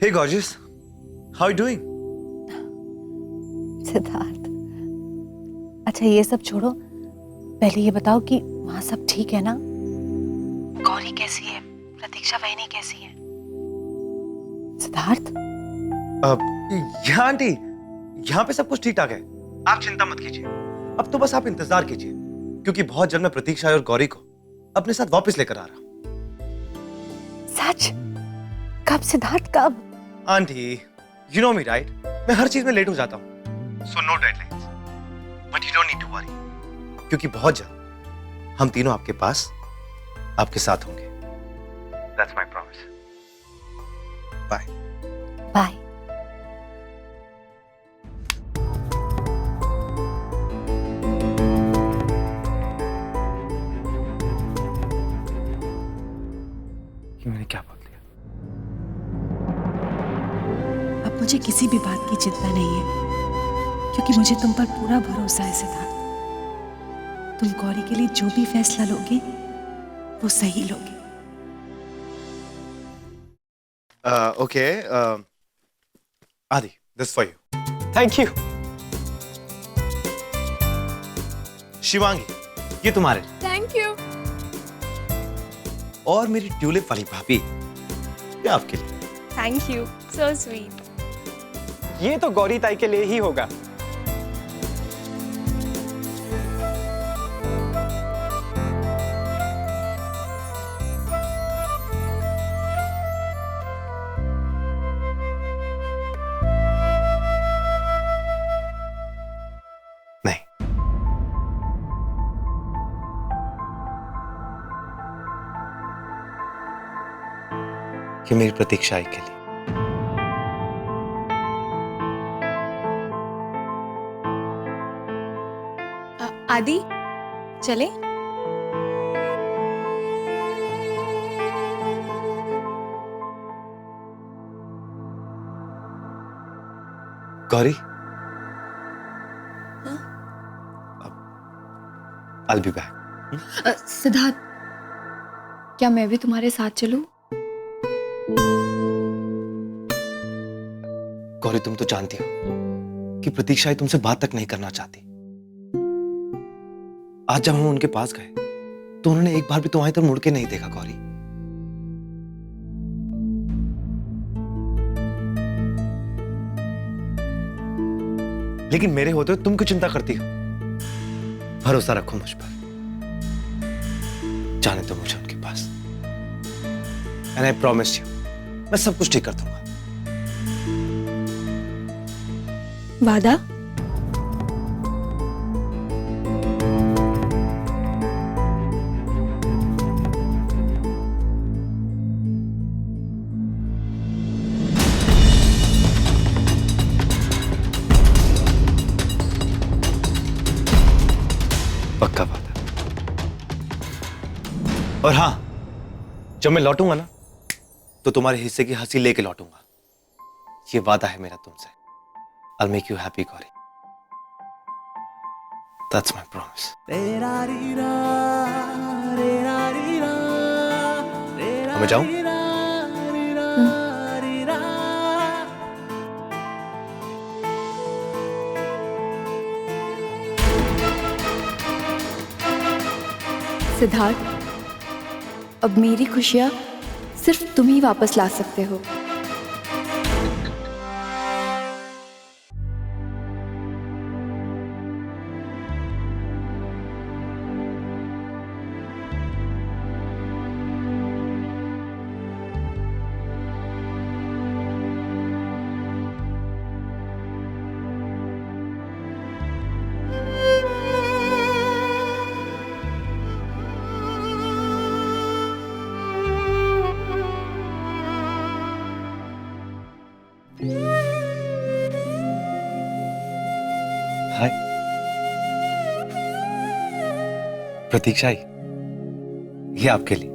Hey gorgeous, how are you doing? Siddharth, अच्छा ये सब छोड़ो, पहले ये बताओ कि वहां सब ठीक है ना? गौरी कैसी है? प्रतीक्षा वहिनी कैसी है? सिद्धार्थ, यहाँ आंटी, यहाँ पे सब कुछ ठीक ठाक है। आप चिंता मत कीजिए। अब तो बस आप इंतजार कीजिए, क्योंकि बहुत जल्द मैं प्रतीक्षा और गौरी को अपने साथ वापस लेकर आ रहा हूँ। सच? कब सिद्धार्थ, कब? Aunty, you know me right? मैं हर चीज में लेट हो जाता हूँ। So no deadlines, but you don't need to worry, क्योंकि बहुत जल्द हम तीनों आपके पास, आपके साथ होंगे। That's my promise. Bye. Bye. ये मैंने क्या बोल दिया? अब मुझे किसी भी बात की चिंता नहीं है, क्योंकि मुझे तुम पर पूरा भरोसा है सिद्धार्थ। तुम गौरी के लिए जो भी फैसला लोगे वो सही लोगे। Okay. Adi, this for you. Thank you. Shivangi, ये तुम्हारे लिए। Thank you. और मेरी ट्यूलिप वाली भाभी, ये आपके लिए। Thank you, so sweet. ये तो गौरी ताई के लिए ही होगा। नहीं, ये मेरी प्रतीक्षा आई के लिए। आदि, चले? Gauri, I'll be back. Siddharth, क्या मैं भी तुम्हारे साथ चलूं? गौरी, तुम तो जानती हो कि प्रतीक्षा ही तुमसे बात तक नहीं करना चाहती। आज जब हम उनके पास गए तो उन्होंने एक बार भी तुम्हारी तरफ मुड़ के नहीं देखा। गौरी, लेकिन मेरे होते हुए तुम क्यों चिंता करती हो? भरोसा रखो मुझ पर, जाने दो मुझे उनके पास। एंड आई प्रॉमिस यू, मैं सब कुछ ठीक कर दूंगा। वादा? पक्का वादा। और हाँ, जब मैं लौटूंगा ना, तो तुम्हारे हिस्से की हंसी लेके लौटूंगा। ये वादा है मेरा तुमसे। I'll make you happy, Gauri. That's my promise. मैं जाऊं? सिद्धार्थ, अब मेरी खुशियां सिर्फ तुम ही वापस ला सकते हो। हाय प्रतीक्षा, ये आपके लिए।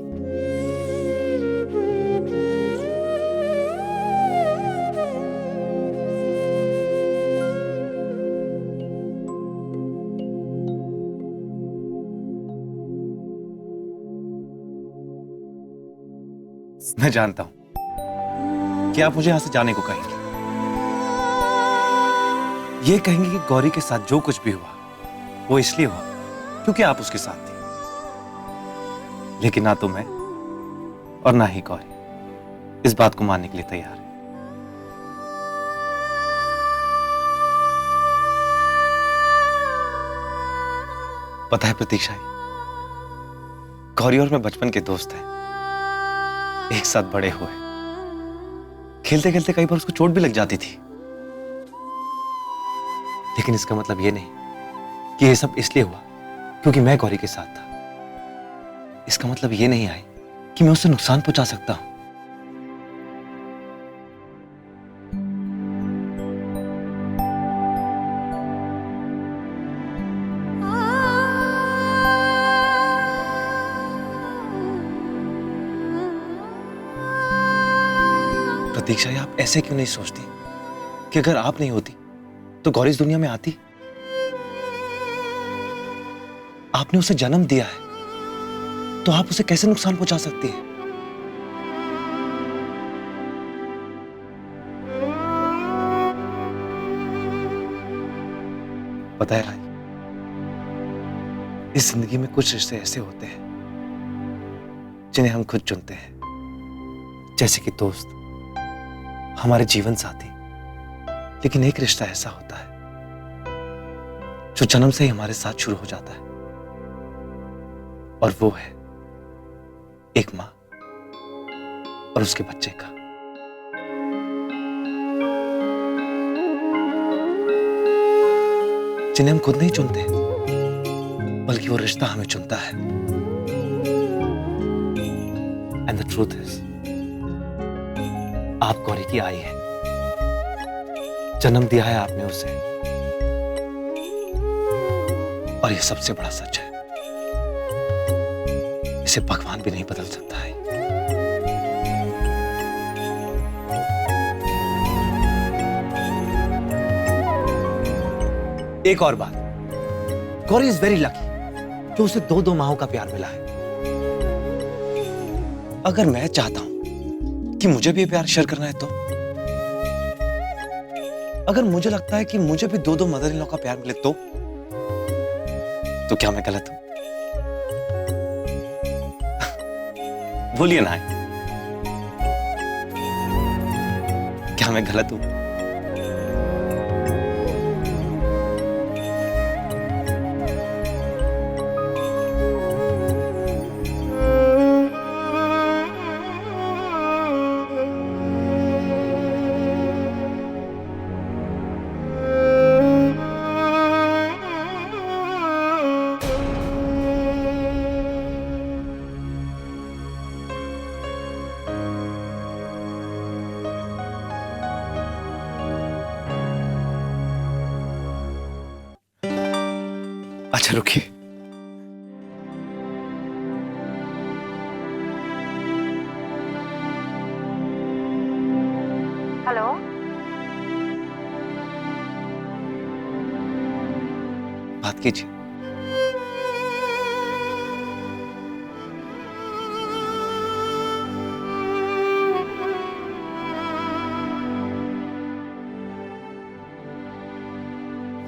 मैं जानता हूं कि आप मुझे यहां से जाने को कहेंगे। ये कहेंगे कि गौरी के साथ जो कुछ भी हुआ वो इसलिए हुआ क्योंकि आप उसके साथ थी। लेकिन ना तो मैं और ना ही गौरी इस बात को मानने के लिए तैयार है। पता है प्रतीक्षा, गौरी और मैं बचपन के दोस्त हैं, एक साथ बड़े हुए। खेलते खेलते कई बार उसको चोट भी लग जाती थी, लेकिन इसका मतलब यह नहीं कि यह सब इसलिए हुआ क्योंकि मैं गौरी के साथ था। इसका मतलब यह नहीं है कि मैं उसे नुकसान पहुंचा सकता हूं। प्रतीक्षा, आप ऐसे क्यों नहीं सोचती कि अगर आप नहीं होती तो गौरी इस दुनिया में आती? आपने उसे जन्म दिया है तो आप उसे कैसे नुकसान पहुंचा सकती हैं? पता है भाई, इस जिंदगी में कुछ रिश्ते ऐसे होते हैं जिन्हें हम खुद चुनते हैं, जैसे कि दोस्त, हमारे जीवन साथी। लेकिन एक रिश्ता ऐसा होता है जो जन्म से ही हमारे साथ शुरू हो जाता है, और वो है एक मां और उसके बच्चे का। जिन्हें हम खुद नहीं चुनते, बल्कि वो रिश्ता हमें चुनता है। एंड द ट्रूथ इज, आप गौरी की आई है, जन्म दिया है आपने उसे, और यह सबसे बड़ा सच है, इसे भगवान भी नहीं बदल सकता है। एक और बात, गौरी इज वेरी लकी जो उसे 2 माहों का प्यार मिला है। अगर मैं चाहता हूं कि मुझे भी प्यार शेयर करना है, अगर मुझे लगता है कि मुझे भी 2 मदर इन लॉ का प्यार मिले, तो क्या मैं गलत हूं? बोलिए ना, क्या मैं गलत हूं? अच्छा रुकिए, हेलो, बात कीजिए।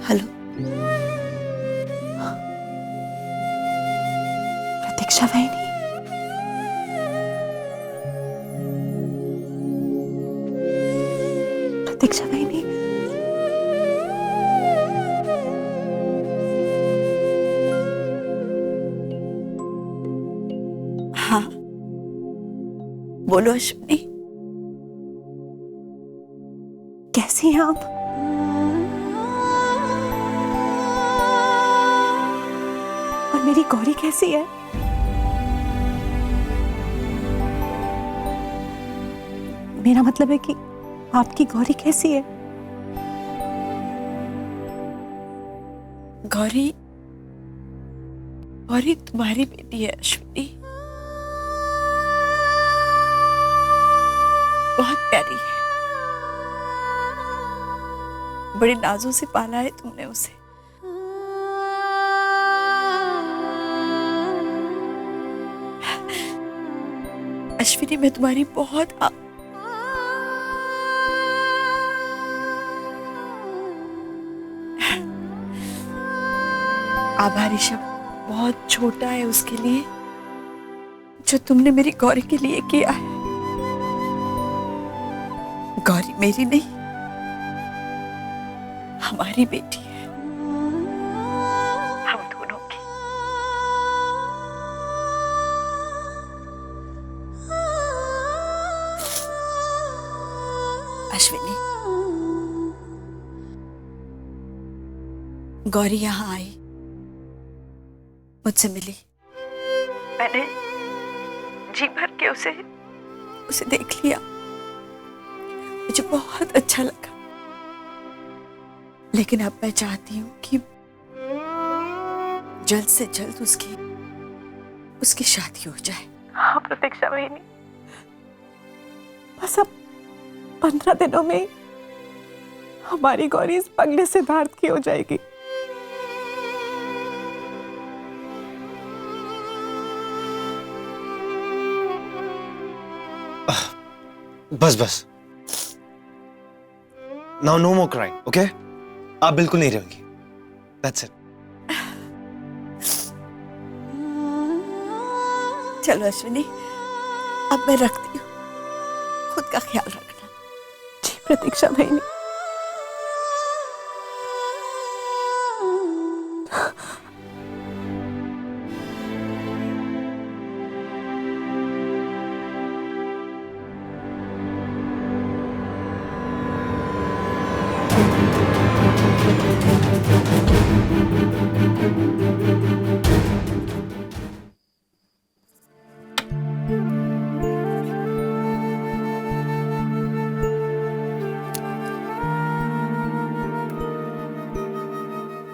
हेलो, प्रतीक्षा बहनी, प्रतीक्षा बहनी, हाँ बोलो अश्विनी, कैसी हैं आप? और मेरी गौरी कैसी है? मेरा मतलब है कि आपकी गौरी कैसी है? गौरी, गौरी तुम्हारी बेटी है अश्विनी, बहुत प्यारी है, बड़े नाजों से पाला है तुमने उसे। अश्विनी, मैं तुम्हारी बहुत आभारी शब्द बहुत छोटा है उसके लिए जो तुमने मेरी गौरी के लिए किया है। गौरी मेरी नहीं, हमारी बेटी है, हम दोनों की। अश्विनी, गौरी यहाँ आई, मुझसे मिली। मैंने जी भर के उसे देख लिया, मुझे बहुत अच्छा लगा। लेकिन अब मैं चाहती हूँ कि जल्द से जल्द उसकी शादी हो जाए। हाँ प्रतीक्षा बहनी, बस अब 15 दिनों में हमारी गौरी इस पगले सिद्धार्थ की हो जाएगी। बस नाउ नो मोर क्राइंग, ओके? आप बिल्कुल नहीं रहेंगी। That's it. चलो अश्विनी, अब मैं रखती हूँ, खुद का ख्याल रखना। जी प्रतीक्षा बहनी।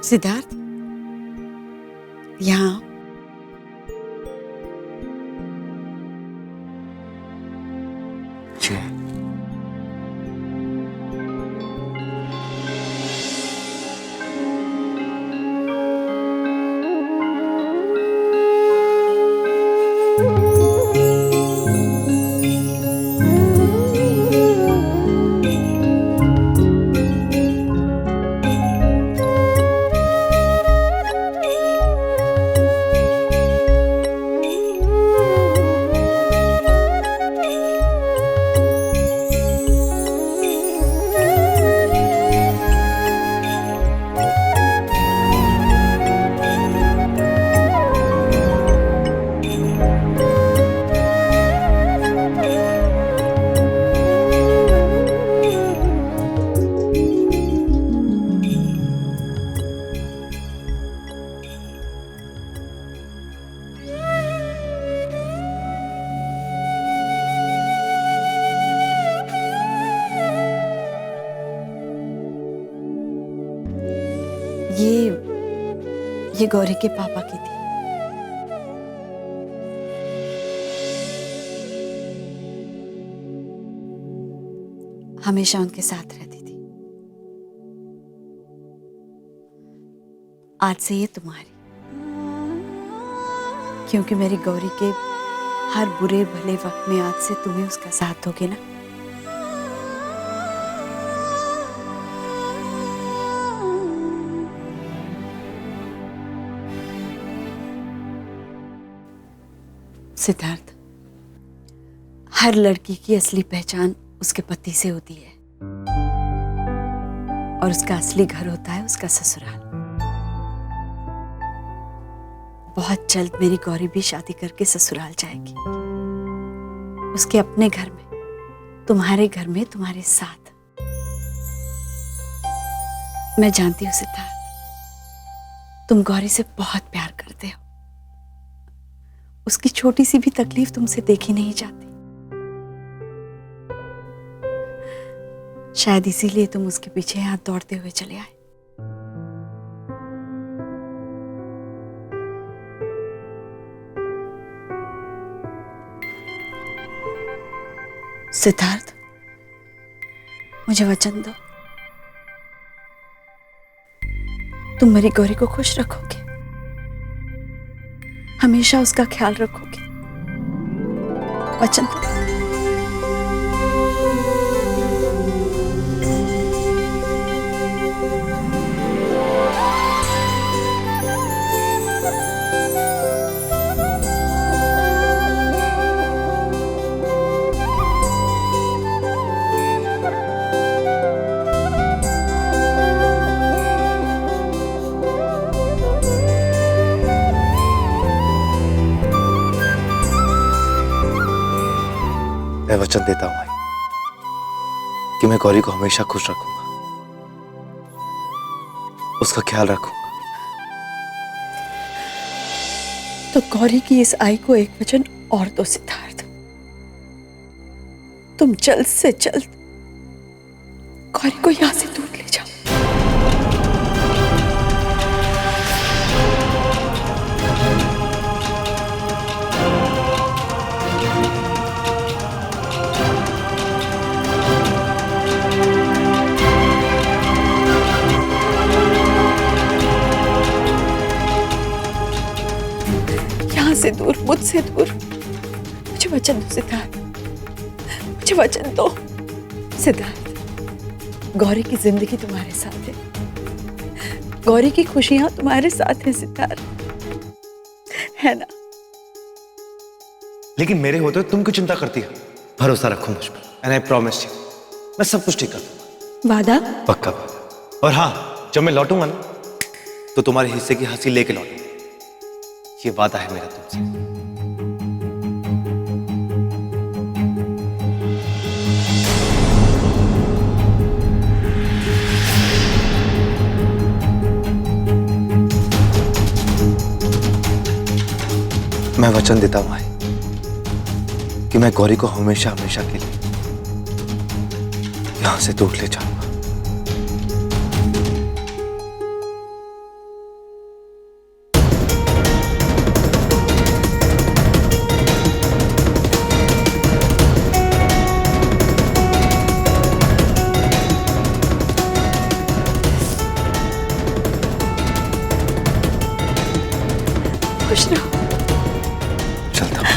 सिद्धार्थ, यहाँ आओ। जी। ये गौरी के पापा की थी। हमेशा उनके साथ रहती थी। आज से ये तुम्हारी, क्योंकि मेरी गौरी के हर बुरे भले वक्त में आज से तुम्हें उसका साथ दोगे ना। सिद्धार्थ, हर लड़की की असली पहचान उसके पति से होती है और उसका असली घर होता है उसका ससुराल। बहुत जल्द मेरी गौरी भी शादी करके ससुराल जाएगी, उसके अपने घर में, तुम्हारे घर में, तुम्हारे साथ। मैं जानती हूँ सिद्धार्थ, तुम गौरी से बहुत प्यार करते हो। उसकी छोटी सी भी तकलीफ तुमसे देखी नहीं जाती। शायद इसीलिए तुम उसके पीछे हाथ दौड़ते हुए चले आए। सिद्धार्थ, मुझे वचन दो, तुम मेरी गौरी को खुश रखोगे, हमेशा उसका ख्याल रखोगे। वचन दो। वचन देता हूं माई कि मैं गौरी को हमेशा खुश रखूंगा, उसका ख्याल रखूंगा। तो गौरी की इस आई को एक वचन और दो सिद्धार्थ। तुम जल्द से जल्द गौरी को यहां से दूर ले जाओ। यहां से दूर, मुझसे दूर। मुझे वचन दो सिद्धार्थ, मुझे वचन दो सिद्धार्थ। गौरी की जिंदगी तुम्हारे साथ है, गौरी की खुशियां तुम्हारे साथ है सिद्धार्थ, है ना? लेकिन मेरे होते हुए तुम क्यों चिंता करती हो? भरोसा रखो मुझ पर, एंड आई प्रॉमिस यू, मैं सब कुछ ठीक कर दूंगा। वादा? पक्का वादा। और हाँ, जब मैं लौटूंगा ना तो तुम्हारे हिस्से की हंसी लेके लौटूंगा, ये वादा है मेरा तुमसे। मैं वचन देता हूं भाई कि मैं गौरी को हमेशा हमेशा के लिए यहां से दूर ले जाऊंगा। खुश रहो। चलता हूं।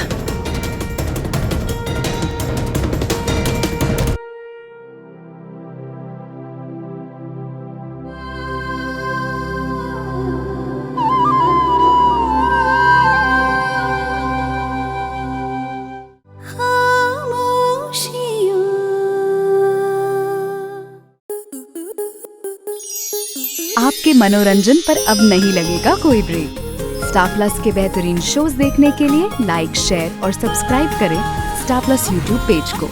आपके मनोरंजन पर अब नहीं लगेगा कोई ब्रेक। स्टार प्लस के बेहतरीन शोज देखने के लिए लाइक, शेयर और सब्सक्राइब करें स्टार प्लस यूट्यूब पेज को।